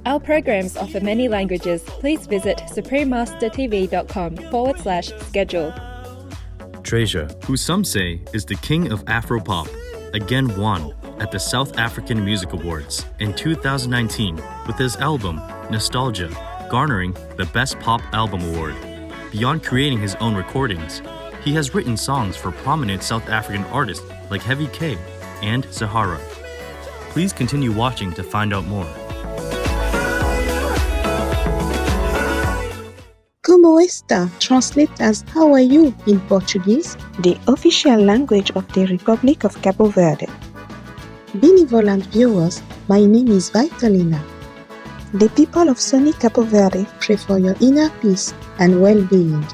Our programs offer many languages. Please visit suprememastertv.com/schedule. Tresor, who some say is the king of Afropop, again won at the South African Music Awards in 2019 with his album Nostalgia, garnering the Best Pop Album Award. Beyond creating his own recordings, he has written songs for prominent South African artists like Heavy K and Zahara. Please continue watching to find out more. Como está translates as "How are you" in Portuguese, the official language of the Republic of Cabo Verde. Benevolent viewers, my name is Vitalina. The people of sunny Cabo Verde pray for your inner peace and well-being.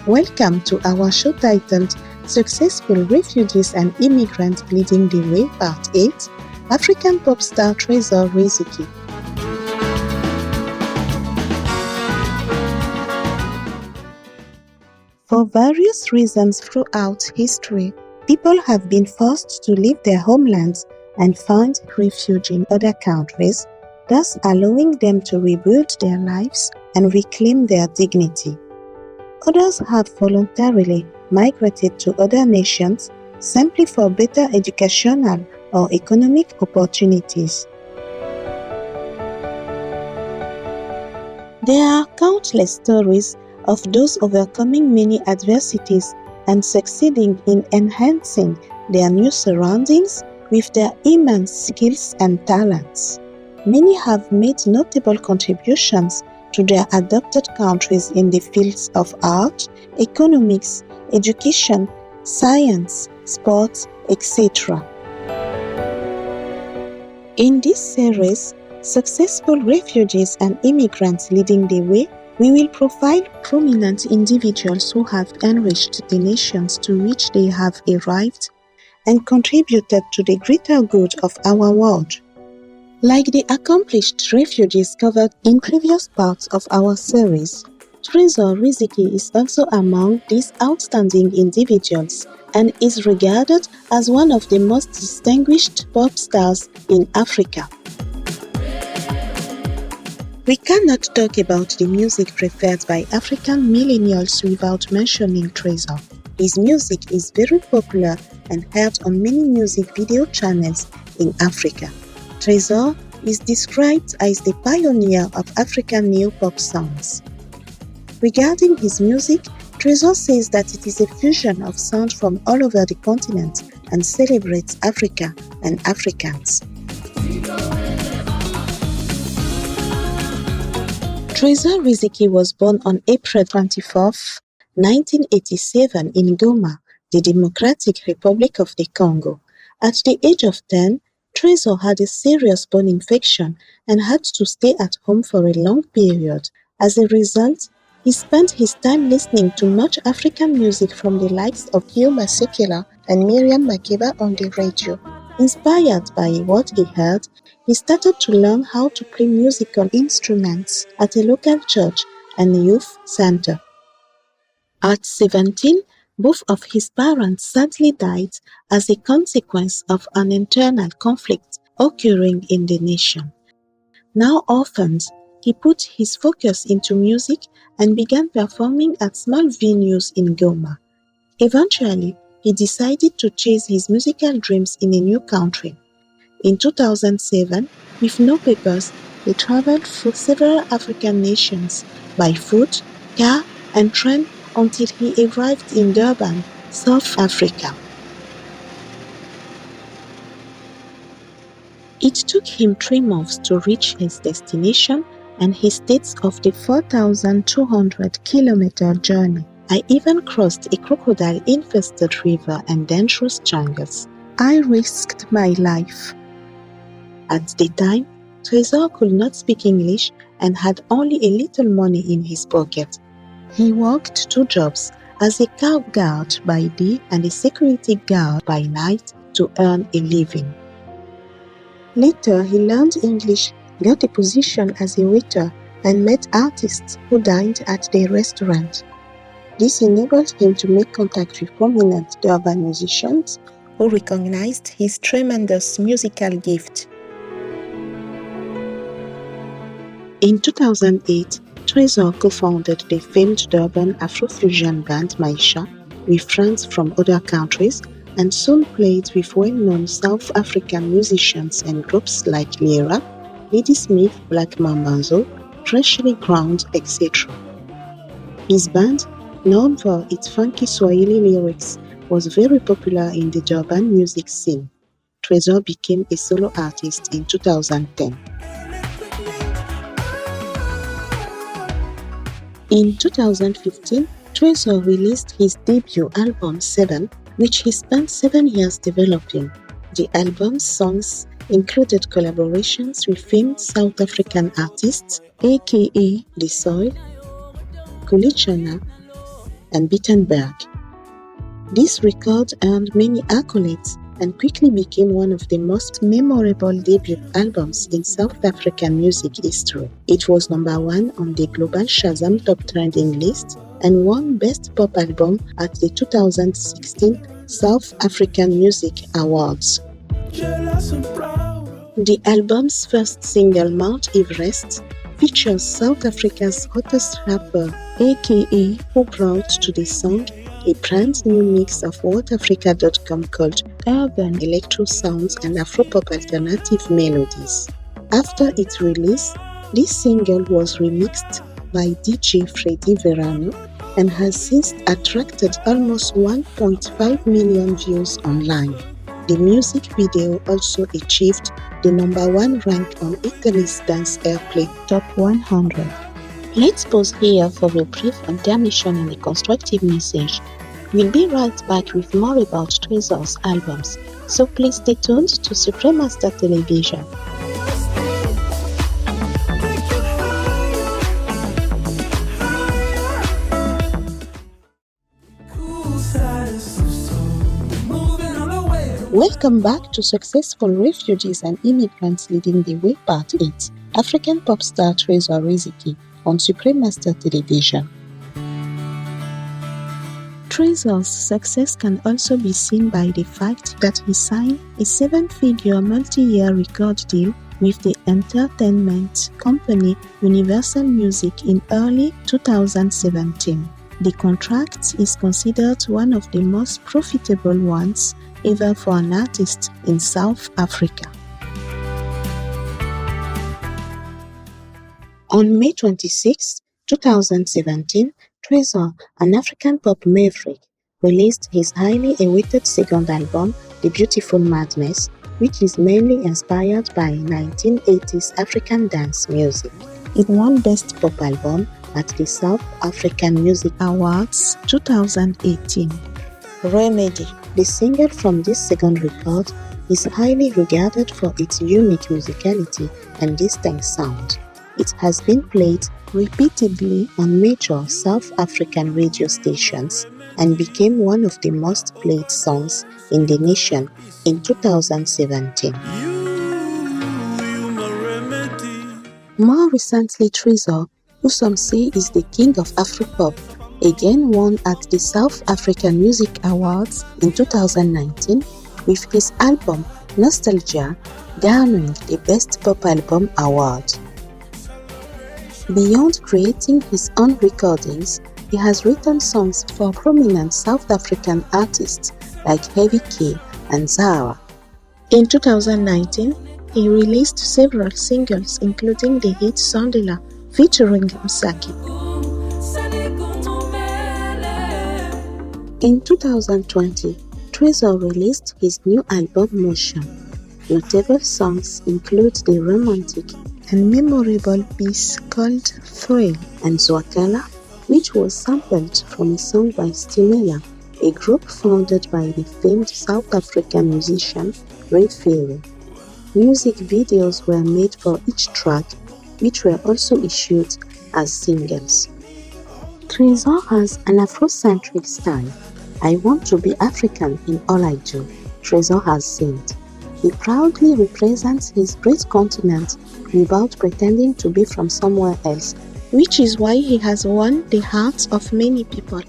Welcome to our show titled Successful Refugees and Immigrants Leading the Way, Part 8, African pop star Tresor Riziki. For various reasons throughout history, people have been forced to leave their homelands and find refuge in other countries, thus allowing them to rebuild their lives and reclaim their dignity. Others have voluntarily migrated to other nations simply for better educational or economic opportunities. There are countless stories of those overcoming many adversities and succeeding in enhancing their new surroundings with their immense skills and talents. Many have made notable contributions to their adopted countries in the fields of art, economics, education, science, sports, etc. In this series, Successful Refugees and Immigrants Leading the Way, we will profile prominent individuals who have enriched the nations to which they have arrived and contributed to the greater good of our world. Like the accomplished refugees covered in previous parts of our series, Tresor Riziki is also among these outstanding individuals and is regarded as one of the most distinguished pop stars in Africa. We cannot talk about the music preferred by African millennials without mentioning Tresor. His music is very popular and heard on many music video channels in Africa. Tresor is described as the pioneer of African new pop songs. Regarding his music, Tresor says that it is a fusion of sound from all over the continent and celebrates Africa and Africans. Tresor Riziki was born on April 24, 1987 in Goma, the Democratic Republic of the Congo. At the age of 10, Tresor had a serious bone infection and had to stay at home for a long period. As a result, he spent his time listening to much African music from the likes of Hugh Masekela and Miriam Makeba on the radio. Inspired by what he heard, he started to learn how to play musical instruments at a local church and youth center. At 17, both of his parents sadly died as a consequence of an internal conflict occurring in the nation. Now orphaned, he put his focus into music and began performing at small venues in Goma. Eventually, he decided to chase his musical dreams in a new country. In 2007, with no papers, he traveled through several African nations by foot, car, and train until he arrived in Durban, South Africa. It took him 3 months to reach his destination, and he states of the 4,200-kilometer journey, "I even crossed a crocodile-infested river and dangerous jungles. I risked my life." At the time, Tresor could not speak English and had only a little money in his pocket. He worked 2 jobs, as a car guard by day and a security guard by night, to earn a living. Later, he learned English, got a position as a waiter, and met artists who dined at their restaurant. This enabled him to make contact with prominent Durban musicians who recognized his tremendous musical gift. In 2008, Tresor co-founded the famed Durban Afrofusion band Maisha with friends from other countries and soon played with well-known South African musicians and groups like Lyra, Ladysmith, Black Mambazo, Freshly Ground, etc. His band, known for its funky Swahili lyrics, was very popular in the Durban music scene. Tresor became a solo artist in 2010. In 2015, Tresor released his debut album 7, which he spent 7 years developing. The album's songs included collaborations with famed South African artists aka The Soil, Kulichana, and Bittenberg. This record earned many accolades and quickly became one of the most memorable debut albums in South African music history. It was number 1 on the global Shazam Top Trending list and won Best Pop Album at the 2016 South African Music Awards. The album's first single, Mount Everest, features South Africa's hottest rapper, aka who brought to the song a brand new mix of WhatAfrica.com called urban electro sounds and Afropop alternative melodies. After its release, this single was remixed by DJ Freddy Verano and has since attracted almost 1.5 million views online. The music video also achieved the number 1 rank on Italy's Dance Airplay Top 100. Let's pause here for a brief intermission and a constructive message. We'll be right back with more about Tresor's albums, so please stay tuned to Supreme Master Television. Welcome back to Successful Refugees and Immigrants Leading the Way Part 8, African pop star Tresor Riziki on Supreme Master Television. Tresor's success can also be seen by the fact that he signed a 7-figure multi-year record deal with the entertainment company Universal Music in early 2017. The contract is considered one of the most profitable ones ever for an artist in South Africa. On May 26, 2017, Tresor, an African pop maverick, released his highly awaited second album, The Beautiful Madness, which is mainly inspired by 1980s African dance music. It won Best Pop Album at the South African Music Awards 2018. Remedy, the single from this second record, is highly regarded for its unique musicality and distinct sound. It has been played repeatedly on major South African radio stations and became one of the most played songs in the nation in 2017. More recently, Tresor, who some say is the king of Afropop, again won at the South African Music Awards in 2019 with his album Nostalgia garnering the Best Pop Album award. Beyond creating his own recordings, he has written songs for prominent South African artists like Heavy K and Zara. In 2019, he released several singles including the hit Sondela featuring Msaki. In 2020, Tresor released his new album Motion. Notable songs include the romantic and memorable piece called Thrill and Zwakala, which was sampled from a song by Stimela, a group founded by the famed South African musician Ray Philly. Music videos were made for each track, which were also issued as singles. Tresor has an Afrocentric style. I want to be African in all I do, Tresor has said. He proudly represents his great continent without pretending to be from somewhere else, which is why he has won the hearts of many people.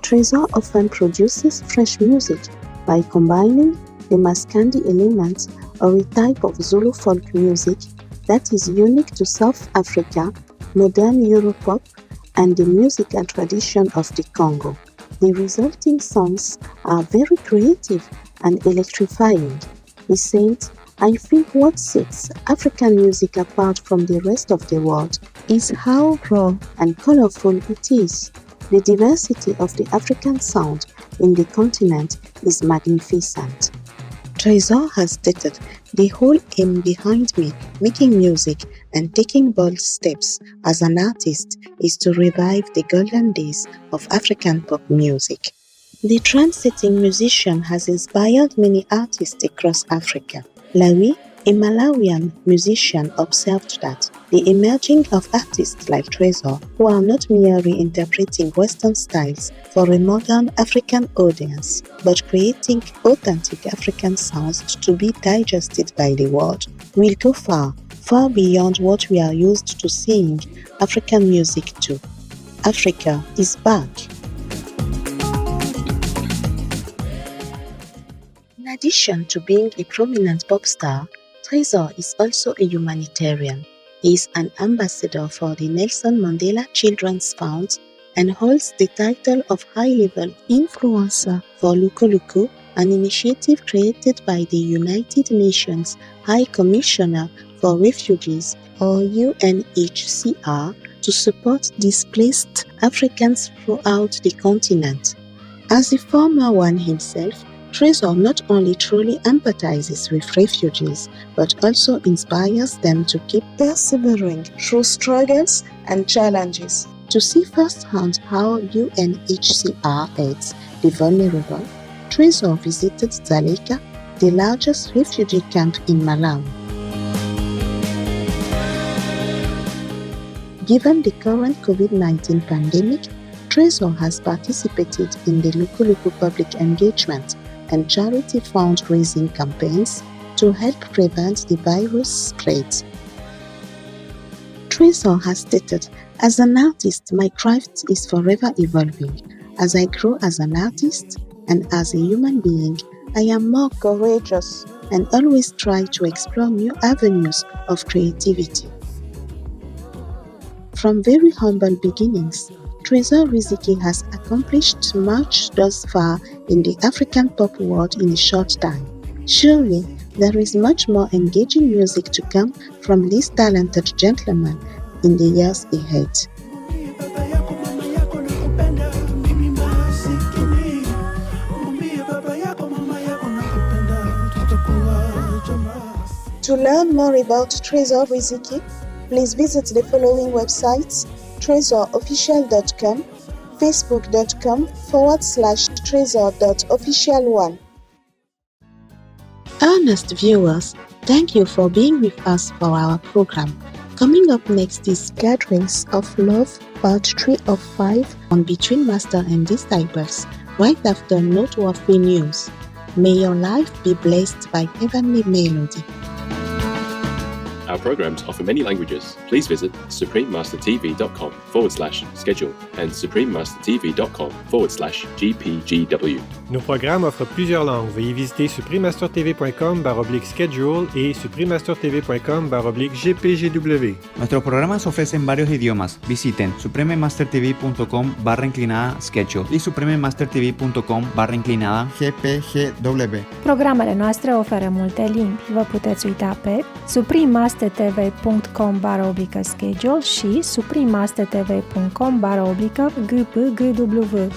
Tresor often produces fresh music by combining the Maskandi element, or a type of Zulu folk music that is unique to South Africa, modern Europop, and the musical tradition of the Congo. The resulting songs are very creative and electrifying. He said, "I think what sets African music apart from the rest of the world is how raw and colorful it is. The diversity of the African sound in the continent is magnificent." Tresor has stated, "The whole aim behind me making music and taking bold steps as an artist is to revive the golden days of African pop music." The trend-setting musician has inspired many artists across Africa. Lawi, a Malawian musician, observed that the emerging of artists like Tresor, who are not merely interpreting Western styles for a modern African audience, but creating authentic African sounds to be digested by the world, will go far, far beyond what we are used to seeing African music to. Africa is back. In addition to being a prominent pop star, Tresor is also a humanitarian. He is an ambassador for the Nelson Mandela Children's Fund and holds the title of high-level influencer for Lukuluku, an initiative created by the United Nations High Commissioner for Refugees, or UNHCR, to support displaced Africans throughout the continent. As a former one himself, Tresor not only truly empathizes with refugees, but also inspires them to keep persevering through struggles and challenges. To see firsthand how UNHCR aids the vulnerable, Tresor visited Dzaleka, the largest refugee camp in Malawi. Given the current COVID-19 pandemic, Tresor has participated in the Lukuluku public engagement and charity fundraising campaigns to help prevent the virus spread. Tresor has stated, "As an artist, my craft is forever evolving. As I grow as an artist and as a human being, I am more courageous and always try to explore new avenues of creativity." From very humble beginnings, Tresor Riziki has accomplished much thus far in the African pop world in a short time. Surely, there is much more engaging music to come from this talented gentleman in the years ahead. To learn more about Tresor Riziki, please visit the following websites: tresorofficial.com, facebook.com/tresor.official1. Honest viewers, thank you for being with us for our program. Coming up next is Gatherings of Love, Part 3 of 5 on Between Master and Disciples, right after noteworthy news. May your life be blessed by heavenly melody. Our programs offer many languages. Please visit suprememastertv.com/schedule and suprememastertv.com/GPGW. Nos programmes offrent plusieurs langues. Veuillez visiter suprememastertv.com/schedule et suprememastertv.com/GPGW. Nuestros programas ofrecen varios idiomas. Visiten suprememastertv.com/schedule y suprememastertv.com/GPGW. Programele noastre oferă multe limbi. Vă puteți uita pe suprememastertv.com/schedule și suprememastertv.com/GPGW.